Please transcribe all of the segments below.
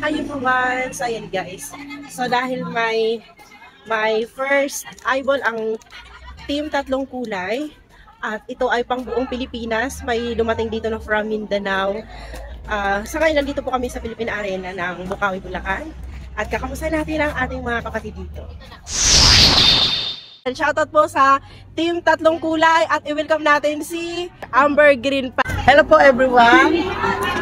everyone. So, ayan guys. So, dahil may first eyeball ang team tatlong kulay. At ito ay pang buong Pilipinas. May dumating dito na from Mindanao. Sa ngayon, nandito po kami sa Philippine Arena ng Bukawi, Bulacan. At kakamusta natin ang ating mga kapatid dito. Shoutout po sa team tatlong kulay at i-welcome natin si Amber Green. Hello po everyone.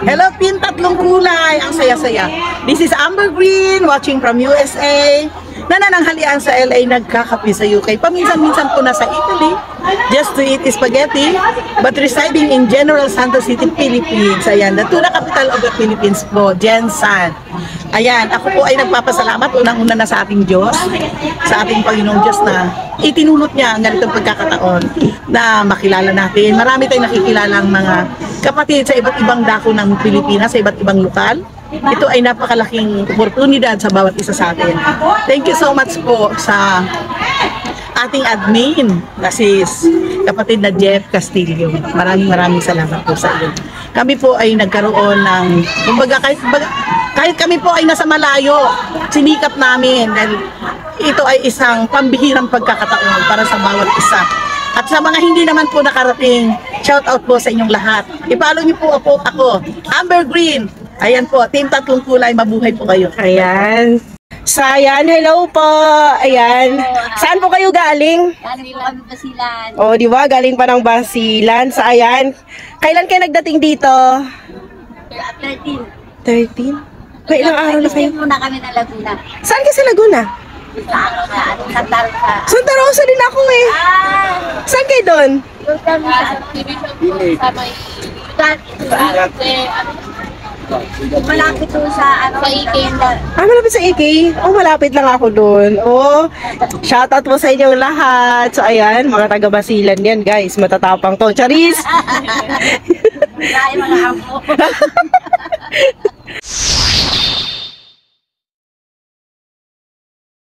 Hello team tatlong kulay. Ang saya-saya. This is Amber Green watching from USA. Nanananghalian sa LA, nagkakape sa UK. Paminsan-minsan po nasa Italy just to eat spaghetti, but residing in General Santos City, Philippines. Ayan, the tuna capital of the Philippines po, Gensan. Ayan, ako po ay nagpapasalamat unang-una na sa ating Diyos, sa ating Panginoong Diyos na itinulot niya ang ganitong pagkakataon na makilala natin. Marami tayong nakikilalang mga kapatid sa iba't ibang dako ng Pilipinas, sa iba't ibang lokal. Ito ay napakalaking oportunidad sa bawat isa sa atin. Thank you so much po sa ating admin na si kapatid na Jeff Castillo. Maraming salamat po sa iyo. Kami po ay nagkaroon ng, kumbaga kahit kami po ay nasa malayo, sinikap namin dahil ito ay isang pambihirang pagkakataon para sa bawat isa. At sa mga hindi naman po nakarating, shout out po sa inyong lahat. I-follow niyo po ako, Amber Green. Ayan po, team tatlong kulay, mabuhay po kayo. Ayan. So, ayan, hello po. Ayan. Saan po kayo galing? Galing po kami Basilan. O, di ba? Galing pa ng Basilan. So, ayan. Kailan kayo nagdating dito? 13. 13? May ilang araw na kayo? Muna kami ng Laguna. Saan ka sa Laguna? Santa Rosa. Santa Rosa din ako eh. Saan kayo doon? Doon kami sa may malapit doon sa AK. Malapit sa AK? Oh, malapit lang ako doon. Oh, shoutout po sa inyong lahat. So, ayan, mga taga-Basilan yan, guys. Matatapang to. Charis! Dahil mga ampo.